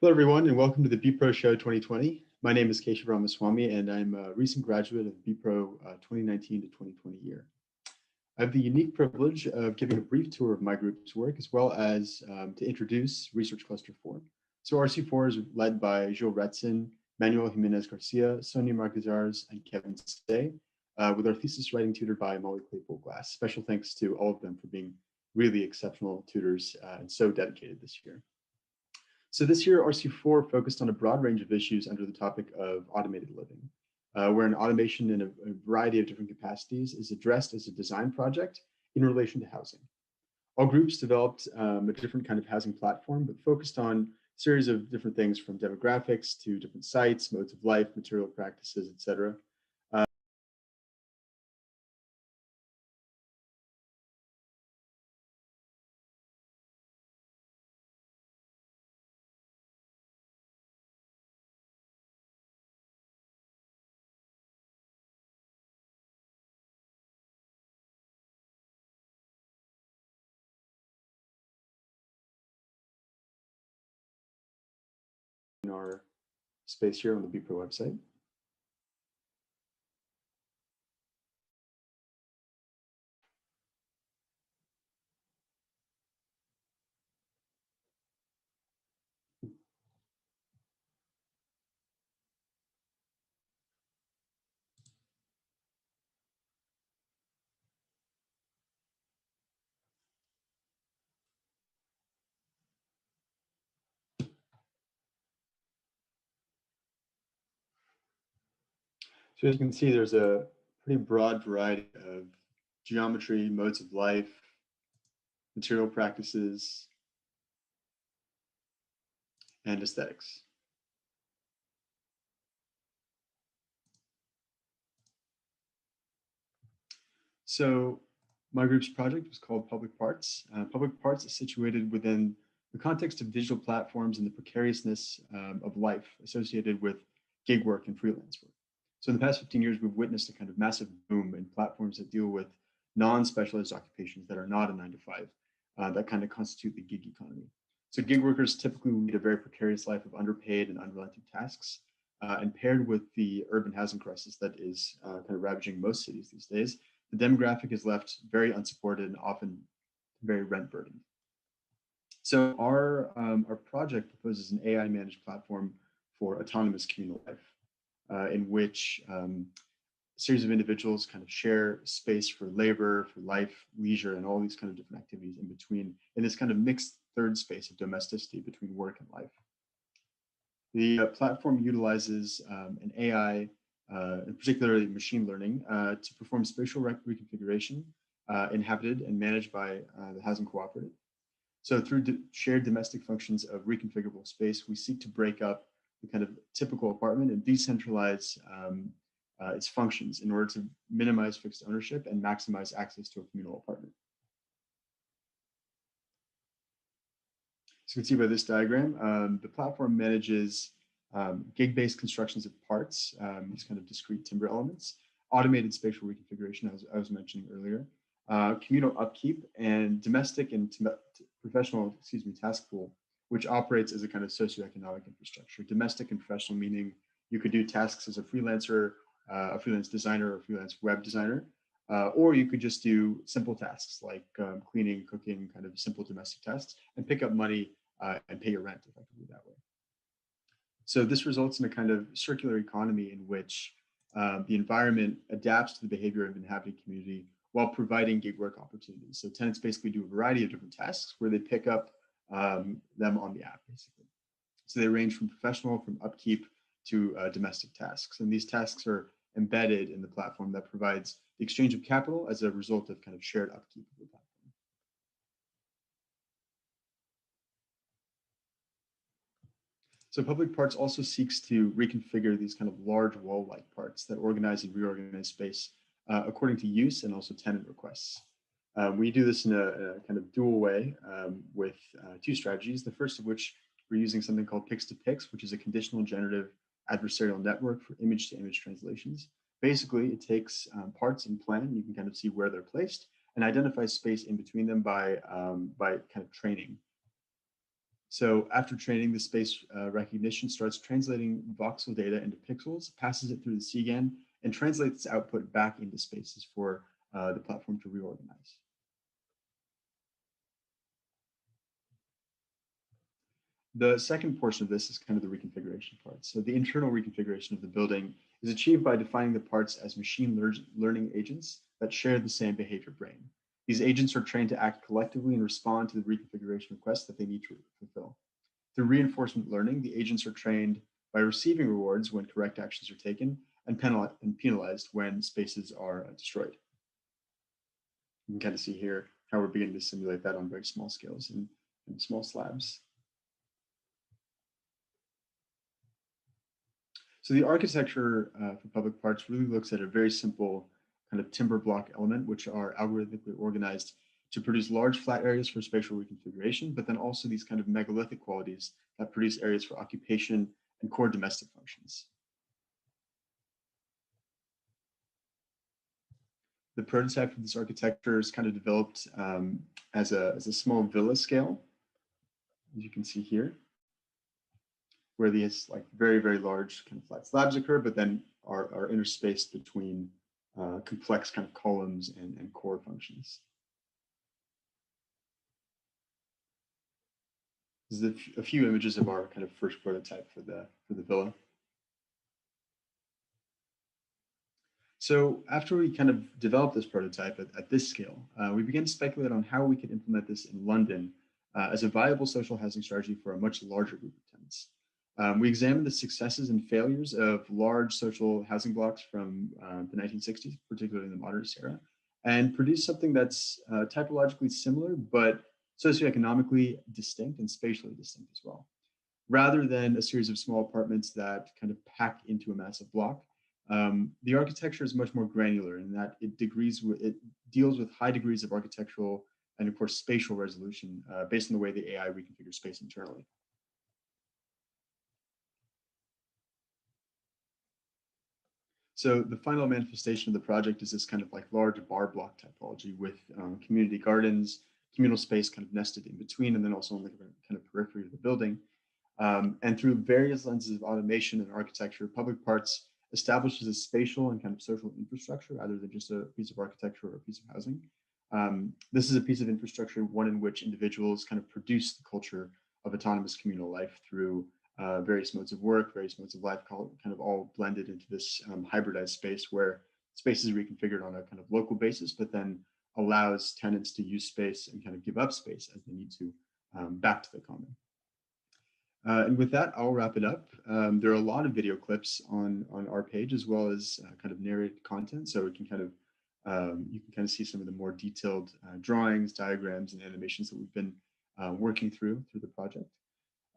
Hello, everyone, and welcome to the BPro Show 2020. My name is Keshav Ramaswami, and I'm a recent graduate of BPro 2019 to 2020 year. I have the unique privilege of giving a brief tour of my group's work, as well as to introduce Research Cluster 4. So RC4 is led by Joe Retson, Manuel Jimenez Garcia, Sonia Marquezars, and Kevin Stay, with our thesis writing tutored by Molly Claypool Glass. Special thanks to all of them for being really exceptional tutors and so dedicated this year. So this year, RC4 focused on a broad range of issues under the topic of automated living, where an automation in a variety of different capacities is addressed as a design project in relation to housing. All groups developed a different kind of housing platform, but focused on a series of different things from demographics to different sites, modes of life, material practices, etc. In our space here on the BPro website. So as you can see, there's a pretty broad variety of geometry, modes of life, material practices, and aesthetics. So my group's project was called Public Parts. Public Parts is situated within the context of digital platforms and the precariousness of life associated with gig work and freelance work. So in the past 15 years, we've witnessed a kind of massive boom in platforms that deal with non-specialized occupations that are not a 9-to-5, that kind of constitute the gig economy. So gig workers typically lead a very precarious life of underpaid and unrelenting tasks, and paired with the urban housing crisis that is kind of ravaging most cities these days, the demographic is left very unsupported and often very rent burdened. So our project proposes an AI managed platform for autonomous communal life, in which a series of individuals kind of share space for labor, for life, leisure, and all these kind of different activities in between, in this kind of mixed third space of domesticity between work and life. The platform utilizes an AI, and particularly machine learning, to perform spatial reconfiguration inhabited and managed by the housing cooperative. So through shared domestic functions of reconfigurable space, we seek to break up the kind of typical apartment and decentralize its functions in order to minimize fixed ownership and maximize access to a communal apartment. So you can see by this diagram, the platform manages gig-based constructions of parts, these kind of discrete timber elements, automated spatial reconfiguration, as I was mentioning earlier, communal upkeep, and domestic and professional, task pool, which operates as a kind of socioeconomic infrastructure. Domestic and professional meaning you could do tasks as a freelancer, a freelance designer, or a freelance web designer, or you could just do simple tasks like cleaning, cooking, kind of simple domestic tasks, and pick up money and pay your rent effectively that way. So this results in a kind of circular economy in which the environment adapts to the behavior of an inhabited community while providing gig work opportunities. So tenants basically do a variety of different tasks where they pick up them on the app, basically. So they range from professional, from upkeep to domestic tasks. And these tasks are embedded in the platform that provides the exchange of capital as a result of kind of shared upkeep of the platform. So Public Parts also seeks to reconfigure these kind of large wall-like parts that organize and reorganize space according to use and also tenant requests. We do this in a kind of dual way with two strategies. The first of which we're using something called Pix2Pix, which is a conditional generative adversarial network for image-to-image translations. Basically, it takes parts in plan, you can kind of see where they're placed, and identifies space in between them by kind of training. So after training, the space recognition starts translating voxel data into pixels, passes it through the CGAN, and translates its output back into spaces for the platform to reorganize. The second portion of this is kind of the reconfiguration part. So the internal reconfiguration of the building is achieved by defining the parts as machine learning agents that share the same behavior brain. These agents are trained to act collectively and respond to the reconfiguration requests that they need to fulfill. Through reinforcement learning, the agents are trained by receiving rewards when correct actions are taken and penalized when spaces are destroyed. You can kind of see here how we're beginning to simulate that on very small scales and small slabs. So the architecture for public parks really looks at a very simple kind of timber block element, which are algorithmically organized to produce large flat areas for spatial reconfiguration, but then also these kind of megalithic qualities that produce areas for occupation and core domestic functions. The prototype for this architecture is kind of developed as a small villa scale, as you can see here, where these like very, very large kind of flat slabs occur, but then are interspaced between complex kind of columns and core functions. This is a few images of our kind of first prototype for the villa. So after we kind of developed this prototype at this scale, we began to speculate on how we could implement this in London as a viable social housing strategy for a much larger group of tenants. We examined the successes and failures of large social housing blocks from the 1960s, particularly in the modernist era, and produced something that's typologically similar, but socioeconomically distinct and spatially distinct as well. Rather than a series of small apartments that kind of pack into a massive block, the architecture is much more granular in that it deals with high degrees of architectural and of course spatial resolution based on the way the AI reconfigures space internally. So the final manifestation of the project is this kind of like large bar block typology with community gardens, communal space kind of nested in between, and then also on the kind of periphery of the building. And through various lenses of automation and architecture, public parts establishes a spatial and kind of social infrastructure rather than just a piece of architecture or a piece of housing. This is a piece of infrastructure, one in which individuals kind of produce the culture of autonomous communal life through various modes of work, various modes of life, kind of all blended into this hybridized space where space is reconfigured on a kind of local basis, but then allows tenants to use space and kind of give up space as they need to back to the common. And with that, I'll wrap it up. There are a lot of video clips on our page as well as kind of narrated content, so we can kind of you can kind of see some of the more detailed drawings, diagrams, and animations that we've been working through the project.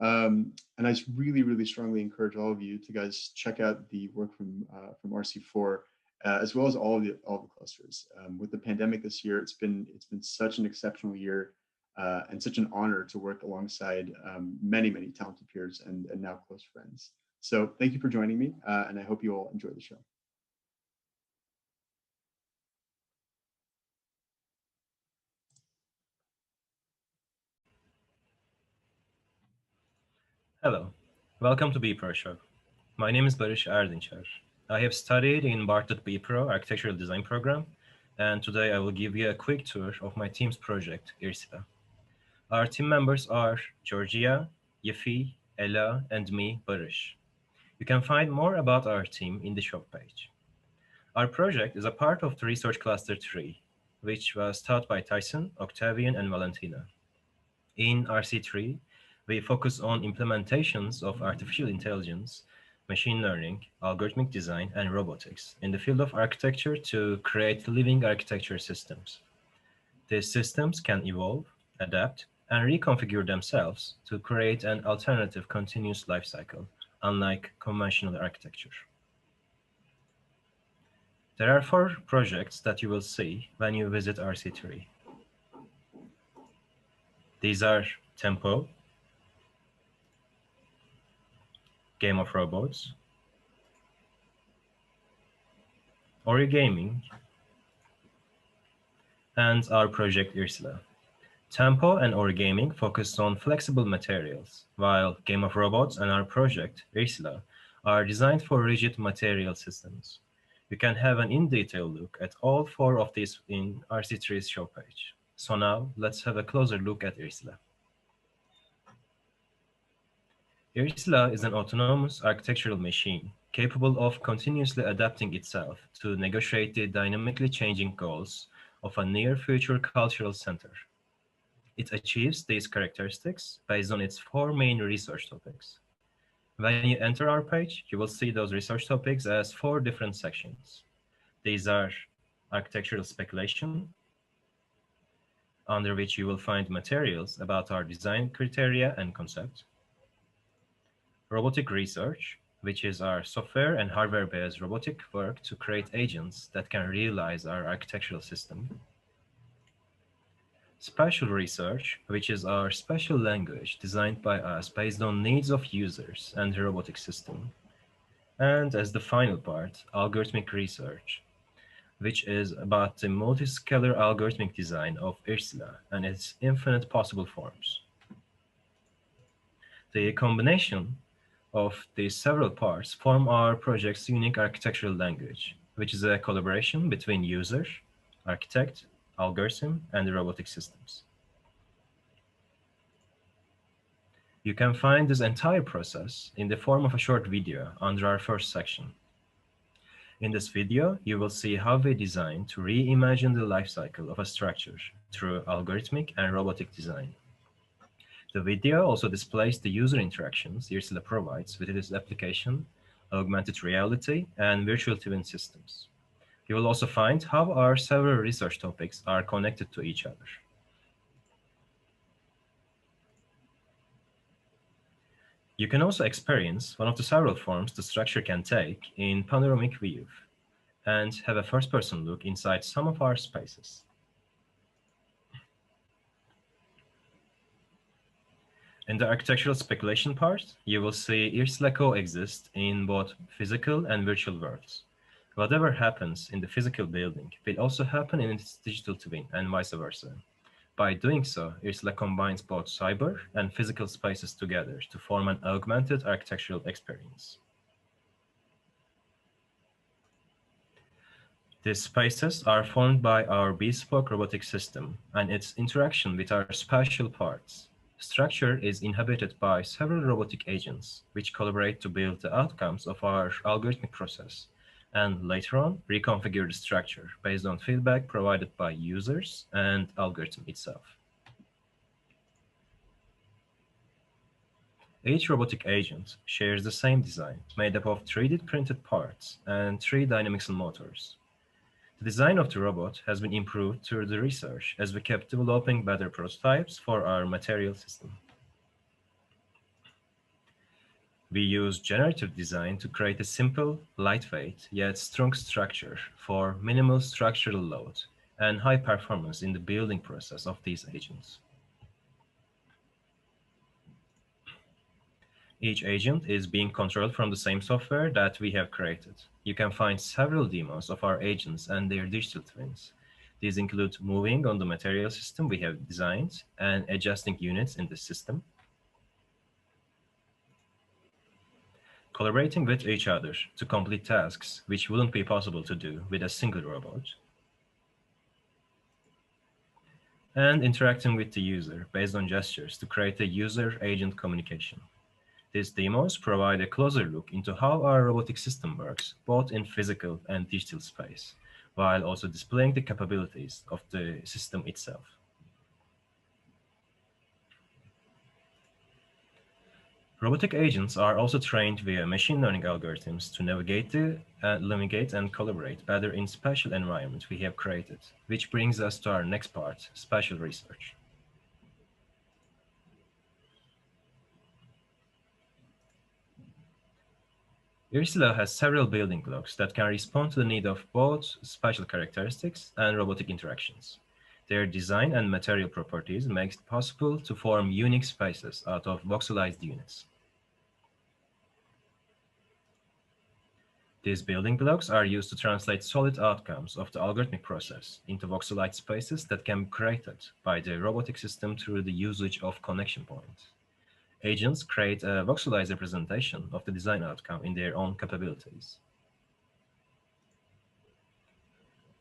And I really, really strongly encourage all of you to guys check out the work from RC4, as well as all the clusters. With the pandemic this year, it's been such an exceptional year and such an honor to work alongside many, many talented peers and now close friends. So thank you for joining me, and I hope you all enjoy the show. Hello, welcome to BPro Show. My name is Baris Erdincer. I have studied in Bartlett BPro Architectural Design Program, and today I will give you a quick tour of my team's project, Irsila. Our team members are Georgia, Yefi, Ella, and me, Baris. You can find more about our team in the shop page. Our project is a part of the Research Cluster 3, which was taught by Tyson, Octavian, and Valentina. In RC3, we focus on implementations of artificial intelligence, machine learning, algorithmic design, and robotics in the field of architecture to create living architecture systems. These systems can evolve, adapt, and reconfigure themselves to create an alternative continuous life cycle, unlike conventional architecture. There are 4 projects that you will see when you visit RC3. These are Tempo, Game of Robots, Origaming, and our project Irsila. Tempo and Origaming focused on flexible materials, while Game of Robots and our project, Ursula, are designed for rigid material systems. You can have an in-detail look at all four of these in RC3's show page. So now, let's have a closer look at Ursula. Ursula is an autonomous architectural machine capable of continuously adapting itself to negotiate the dynamically changing goals of a near-future cultural center. It achieves these characteristics based on its four main research topics. When you enter our page, you will see those research topics as four different sections. These are architectural speculation, under which you will find materials about our design criteria and concept. Robotic research, which is our software and hardware-based robotic work to create agents that can realize our architectural system. Spatial research, which is our special language designed by us based on needs of users and the robotic system. And as the final part, algorithmic research, which is about the multiscalar algorithmic design of Ursula and its infinite possible forms. The combination of these several parts form our project's unique architectural language, which is a collaboration between user, architect, algorithm, and the robotic systems. You can find this entire process in the form of a short video under our first section. In this video, you will see how we design to reimagine the life cycle of a structure through algorithmic and robotic design. The video also displays the user interactions Ursula provides with its application, augmented reality, and virtual twin systems. You will also find how our several research topics are connected to each other. You can also experience one of the several forms the structure can take in panoramic view and have a first-person look inside some of our spaces. In the architectural speculation part, you will see Ursula coexist in both physical and virtual worlds. Whatever happens in the physical building will also happen in its digital twin and vice versa. By doing so, Ursula combines both cyber and physical spaces together to form an augmented architectural experience. These spaces are formed by our bespoke robotic system and its interaction with our spatial parts. Structure is inhabited by several robotic agents, which collaborate to build the outcomes of our algorithmic process, and later on reconfigure the structure based on feedback provided by users and algorithm itself. Each robotic agent shares the same design, made up of 3D printed parts and 3 dynamics motors. The design of the robot has been improved through the research as we kept developing better prototypes for our material system. We use generative design to create a simple, lightweight, yet strong structure for minimal structural load and high performance in the building process of these agents. Each agent is being controlled from the same software that we have created. You can find several demos of our agents and their digital twins. These include moving on the material system we have designed and adjusting units in the system, collaborating with each other to complete tasks which wouldn't be possible to do with a single robot, and interacting with the user based on gestures to create a user-agent communication. These demos provide a closer look into how our robotic system works, both in physical and digital space, while also displaying the capabilities of the system itself. Robotic agents are also trained via machine learning algorithms to navigate and collaborate better in spatial environments we have created, which brings us to our next part, spatial research. Ursula has several building blocks that can respond to the need of both spatial characteristics and robotic interactions. Their design and material properties make it possible to form unique spaces out of voxelized units. These building blocks are used to translate solid outcomes of the algorithmic process into voxelized spaces that can be created by the robotic system through the usage of connection points. Agents create a voxelized representation of the design outcome in their own capabilities.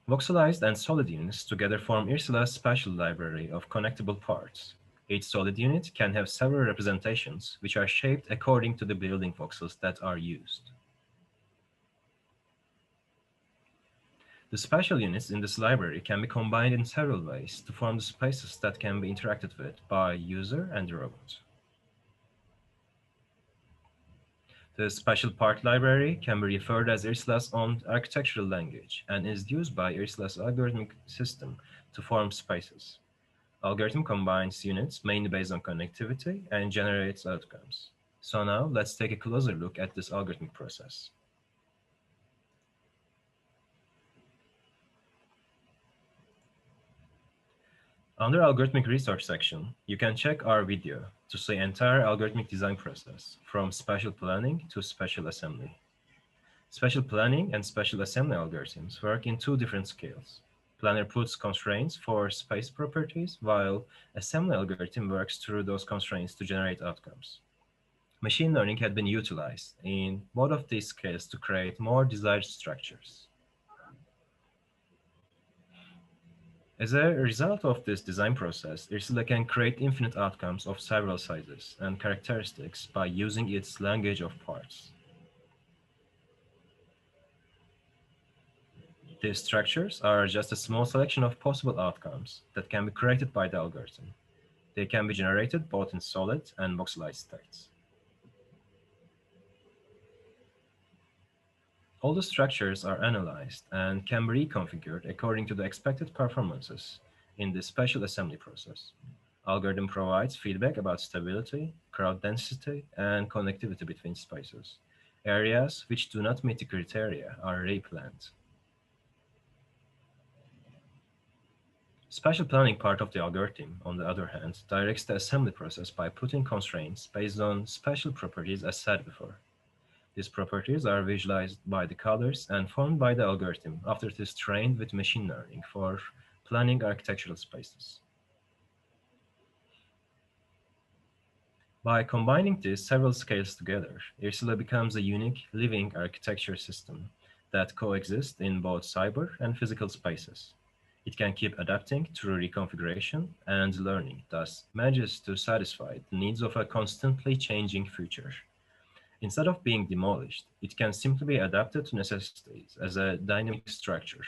Voxelized and solid units together form Ursula's spatial library of connectable parts. Each solid unit can have several representations, which are shaped according to the building voxels that are used. The spatial units in this library can be combined in several ways to form the spaces that can be interacted with by user and the robot. The spatial part library can be referred as Ursula's own architectural language and is used by Ursula's algorithmic system to form spaces. Algorithm combines units mainly based on connectivity and generates outcomes. So now let's take a closer look at this algorithmic process. Under algorithmic research section, you can check our video to see entire algorithmic design process from spatial planning to spatial assembly. Spatial planning and spatial assembly algorithms work in two different scales. Planner puts constraints for space properties, while assembly algorithm works through those constraints to generate outcomes. Machine learning had been utilized in both of these scales to create more desired structures. As a result of this design process, Ursula can create infinite outcomes of several sizes and characteristics by using its language of parts. These structures are just a small selection of possible outcomes that can be created by the algorithm. They can be generated both in solid and voxelized states. All the structures are analyzed and can be reconfigured according to the expected performances in the spatial assembly process. Algorithm provides feedback about stability, crowd density, and connectivity between spaces. Areas which do not meet the criteria are replanned. Spatial planning part of the algorithm, on the other hand, directs the assembly process by putting constraints based on spatial properties as said before. These properties are visualized by the colors and formed by the algorithm after it is trained with machine learning for planning architectural spaces. By combining these several scales together, Ursula becomes a unique living architecture system that coexists in both cyber and physical spaces. It can keep adapting through reconfiguration and learning, thus manages to satisfy the needs of a constantly changing future. Instead of being demolished, it can simply be adapted to necessities as a dynamic structure.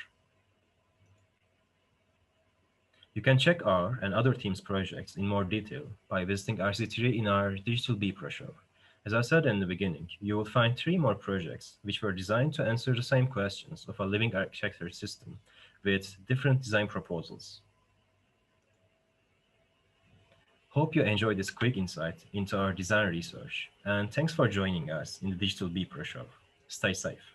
You can check our and other teams' projects in more detail by visiting RC3 in our Digital B Pro show. As I said in the beginning, you will find 3 more projects which were designed to answer the same questions of a living architecture system with different design proposals. Hope you enjoyed this quick insight into our design research, and thanks for joining us in the Digital B Pro show. Stay safe.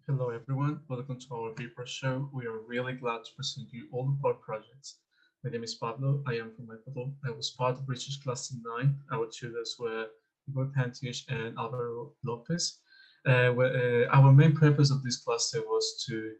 Hello everyone, welcome to our paper show. We are really glad to present you all of our projects. My name is Pablo, I am from Ecuador. I was part of research class in 9. Our tutors were Igor Pantius and Alvaro Lopez. Our main purpose of this cluster was to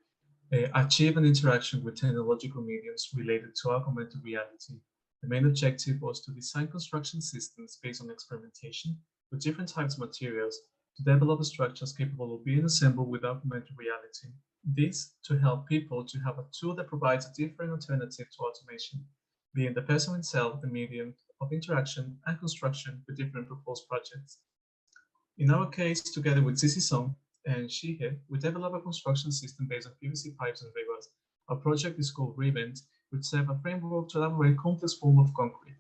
achieve an interaction with technological mediums related to augmented reality. The main objective was to design construction systems based on experimentation with different types of materials to develop structures capable of being assembled with augmented reality. This to help people to have a tool that provides a different alternative to automation, being the person himself the medium of interaction and construction with different proposed projects. In our case, together with Sisi Song and Shihe, we developed a construction system based on PVC pipes and rivers. Our project is called Revent, which serves a framework to elaborate complex form of concrete.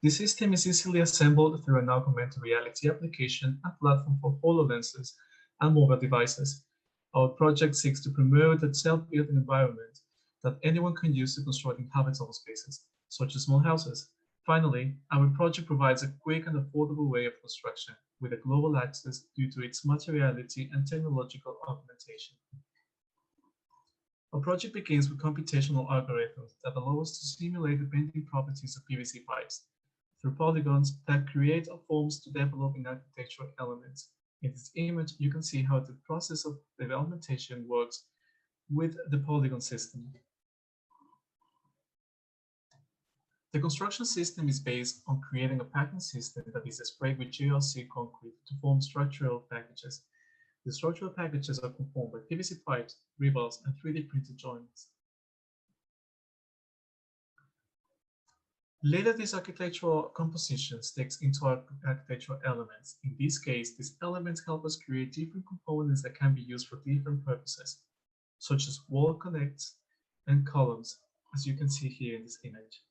The system is easily assembled through an augmented reality application and platform for HoloLenses and mobile devices. Our project seeks to promote a self-building environment that anyone can use to construct habitable spaces, such as small houses. Finally, our project provides a quick and affordable way of construction with a global access due to its materiality and technological augmentation. Our project begins with computational algorithms that allow us to simulate the bending properties of PVC pipes through polygons that create forms to develop in architectural elements. In this image, you can see how the process of developmentation works with the polygon system. The construction system is based on creating a packing system that is sprayed with GLC concrete to form structural packages. The structural packages are conformed by PVC pipes, rebars, and 3D printed joints. Later, these architectural compositions takes into our architectural elements. In this case, these elements help us create different components that can be used for different purposes, such as wall connects and columns, as you can see here in this image.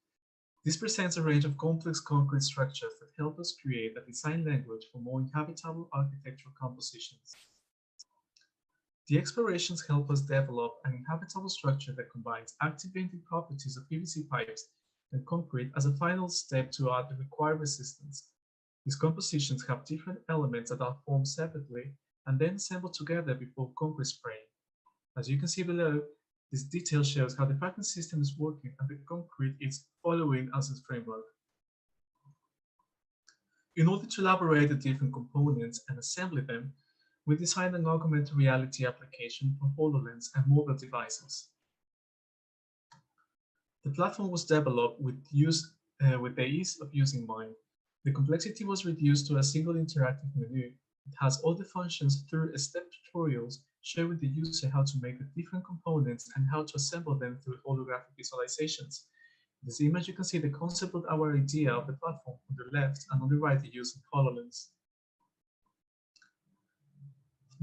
This presents a range of complex concrete structures that help us create a design language for more inhabitable architectural compositions. The explorations help us develop an inhabitable structure that combines active bending properties of PVC pipes and concrete as a final step to add the required resistance. These compositions have different elements that are formed separately and then assembled together before concrete spraying. As you can see below, this detail shows how the packing system is working and the concrete is following as its framework. In order to elaborate the different components and assemble them, we designed an augmented reality application for HoloLens and mobile devices. The platform was developed with the ease of use in mind. The complexity was reduced to a single interactive menu. It has all the functions through step tutorials showing the user how to make the different components and how to assemble them through holographic visualizations. In this image, you can see the concept of our idea of the platform on the left, and on the right, the use of HoloLens.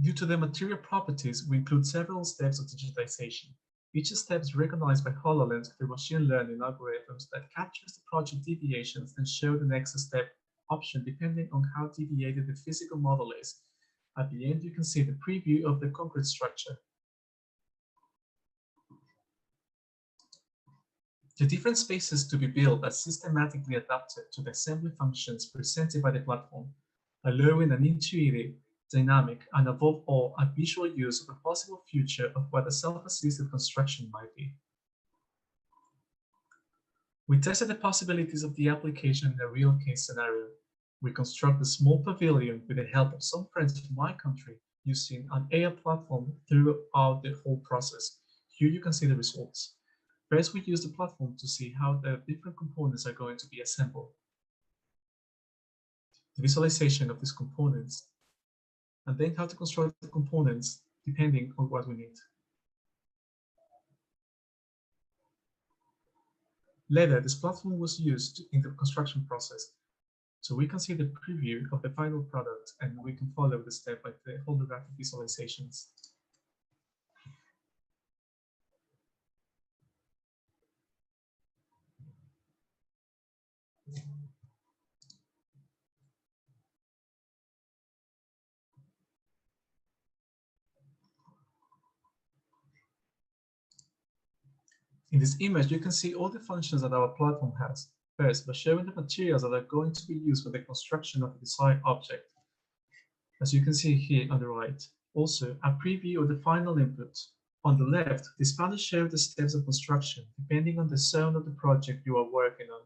Due to their material properties, we include several steps of digitization. Each step is recognized by HoloLens through machine learning algorithms that captures the project deviations and show the next step option depending on how deviated the physical model is. At the end, you can see the preview of the concrete structure. The different spaces to be built are systematically adapted to the assembly functions presented by the platform, allowing an intuitive, dynamic, and above all, a visual use of a possible future of what a self-assisted construction might be. We tested the possibilities of the application in a real case scenario. We construct a small pavilion with the help of some friends from my country using an AI platform throughout the whole process. Here you can see the results. First, we use the platform to see how the different components are going to be assembled. The visualization of these components, and then how to construct the components depending on what we need. Later, this platform was used in the construction process, so we can see the preview of the final product and we can follow the step by the holographic visualizations. In this image, you can see all the functions that our platform has. First, by showing the materials that are going to be used for the construction of the desired object, as you can see here on the right. Also, a preview of the final input. On the left, this panel shows the steps of construction depending on the zone of the project you are working on.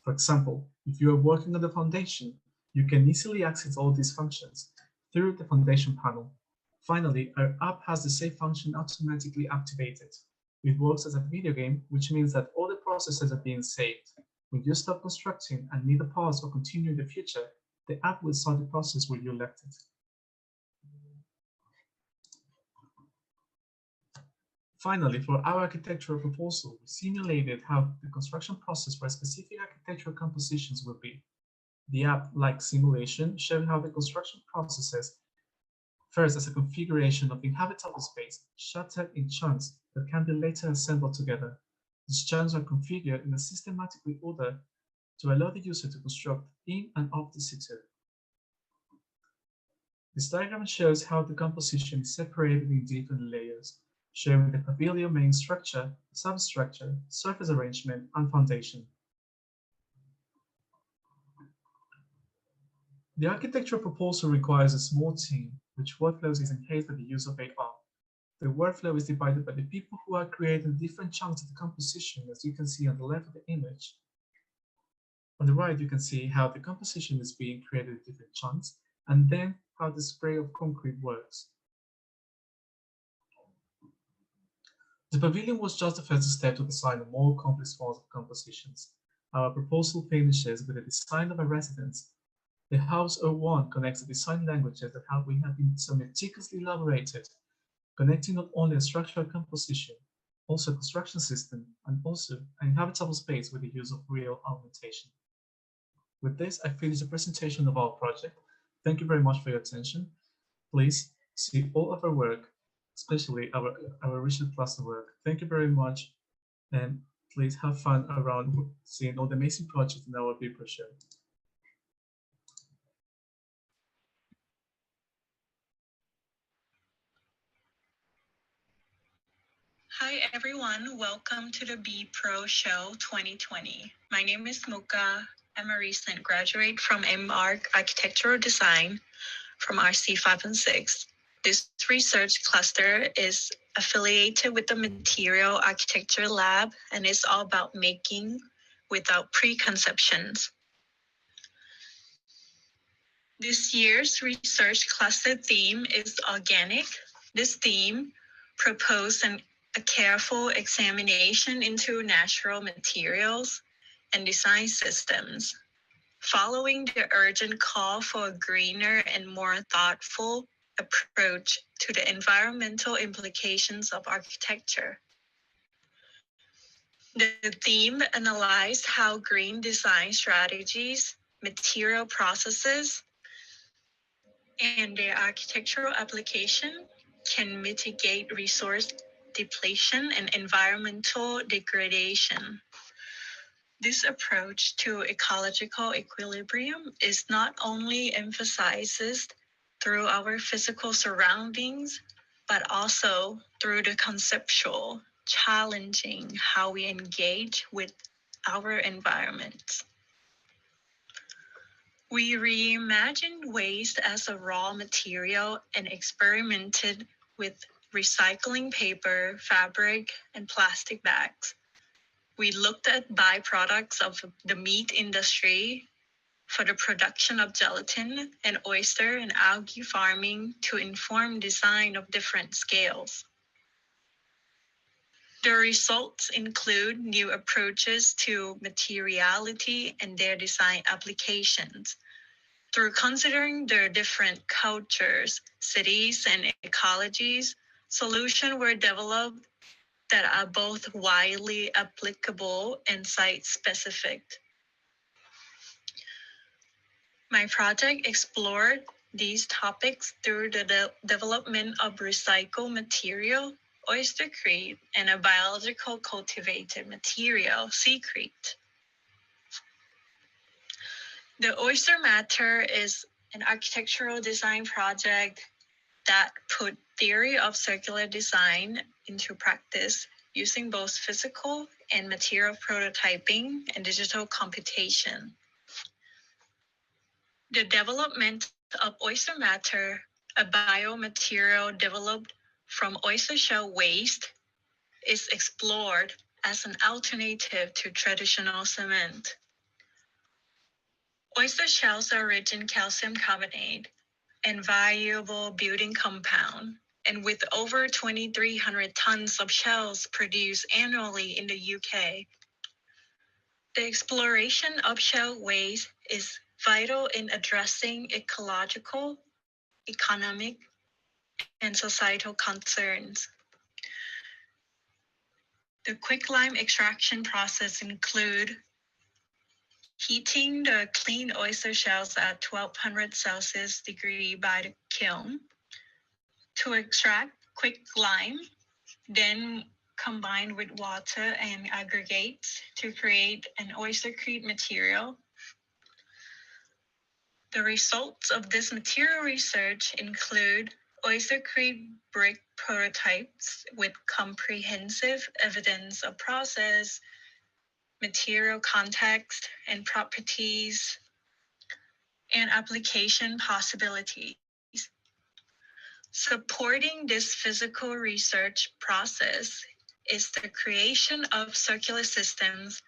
For example, if you are working on the foundation, you can easily access all these functions through the foundation panel. Finally, our app has the save function automatically activated. It works as a video game, which means that all the processes are being saved. When you stop constructing and need a pause or continue in the future, the app will start the process where you left it. Finally, for our architectural proposal, we simulated how the construction process for specific architectural compositions will be. The app-like simulation showed how the construction processes, first as a configuration of inhabitable space, shattered in chunks that can be later assembled together. These chunks are configured in a systematic order to allow the user to construct in and of the situ. This diagram shows how the composition is separated in different layers, showing the pavilion main structure, substructure, surface arrangement, and foundation. The architectural proposal requires a small team, which workflows is enhanced by the use of AR. The workflow is divided by the people who are creating different chunks of the composition, as you can see on the left of the image. On the right, you can see how the composition is being created in different chunks, and then how the spray of concrete works. The pavilion was just the first step to design a more complex form of compositions. Our proposal finishes with the design of a residence. The House 01 connects the design languages that have been so meticulously elaborated, connecting not only a structural composition, also a construction system, and also an habitable space with the use of real augmentation. With this, I finish the presentation of our project. Thank you very much for your attention. Please see all of our work, especially our research cluster work. Thank you very much, and please have fun around seeing all the amazing projects in our BPRO show. Hi everyone, welcome to the BPRO Show 2020. My name is Mooka. I'm a recent graduate from MArch Architectural Design from RC 5 and 6. This research cluster is affiliated with the Material Architecture Lab and is all about making without preconceptions. This year's research cluster theme is organic. This theme proposed a careful examination into natural materials and design systems, following the urgent call for a greener and more thoughtful approach to the environmental implications of architecture. The theme analyzed how green design strategies, material processes, and their architectural application can mitigate resource depletion and environmental degradation. This approach to ecological equilibrium is not only emphasized through our physical surroundings, but also through the conceptual, challenging how we engage with our environment. We reimagined waste as a raw material and experimented with recycling paper, fabric, and plastic bags. We looked at byproducts of the meat industry for the production of gelatin and oyster and algae farming to inform design of different scales. The results include new approaches to materiality and their design applications. Through considering their different cultures, cities, and ecologies, solutions were developed that are both widely applicable and site-specific. My project explored these topics through the development of recycled material, oystercrete, and a biological cultivated material, seacrete. The Oyster Matter is an architectural design project that put theory of circular design into practice using both physical and material prototyping and digital computation. The development of Oyster Matter, a biomaterial developed from oyster shell waste, is explored as an alternative to traditional cement. Oyster shells are rich in calcium carbonate and valuable building compound, and with over 2,300 tons of shells produced annually in the UK. The exploration of shell waste is vital in addressing ecological, economic, and societal concerns. The quicklime extraction process include heating the clean oyster shells at 1200 Celsius degree by the kiln to extract quicklime, then combined with water and aggregates to create an oystercrete material. The results of this material research include oystercrete brick prototypes with comprehensive evidence of process, material context and properties, and application possibilities. Supporting this physical research process is the creation of circular systems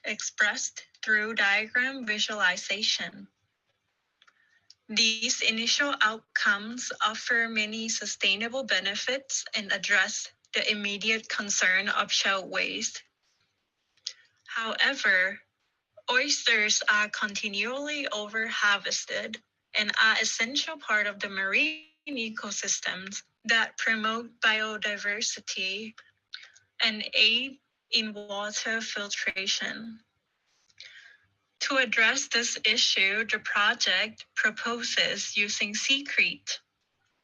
expressed through diagram visualization. These initial outcomes offer many sustainable benefits and address the immediate concern of shell waste. However, oysters are continually over-harvested and are essential part of the marine ecosystems that promote biodiversity and aid in water filtration. To address this issue, the project proposes using secrete,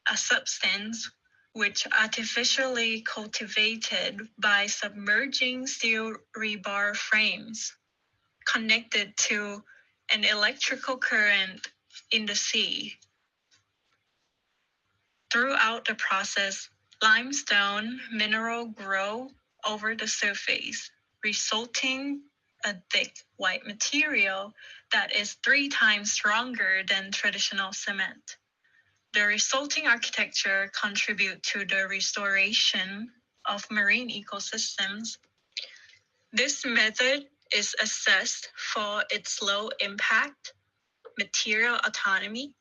a substance which artificially cultivated by submerging steel rebar frames connected to an electrical current in the sea. Throughout the process, limestone mineral grow over the surface, resulting a thick white material that is 3 times stronger than traditional cement. The resulting architecture contribute to the restoration of marine ecosystems. This method is assessed for its low impact, material autonomy,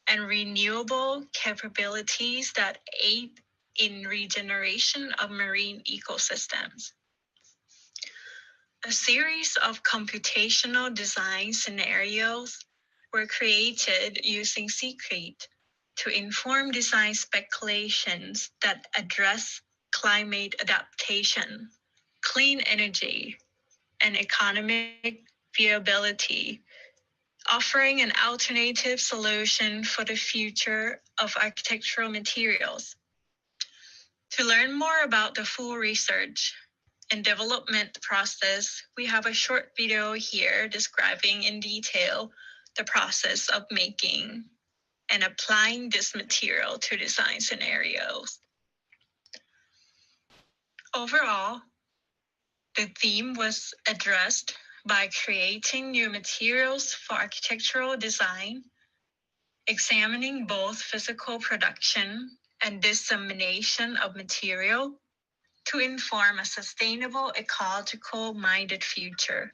and renewable capabilities that aid in regeneration of marine ecosystems. A series of computational design scenarios were created using secrete to inform design speculations that address climate adaptation, clean energy, and economic viability, offering an alternative solution for the future of architectural materials. To learn more about the full research and development process, we have a short video here describing in detail the process of making and applying this material to design scenarios. Overall, the theme was addressed by creating new materials for architectural design, examining both physical production and dissemination of material to inform a sustainable, ecological-minded future.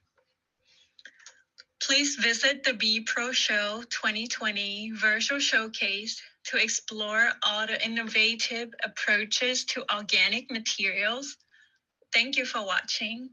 Please visit the Be Pro Show 2020 virtual showcase to explore all the innovative approaches to organic materials. Thank you for watching.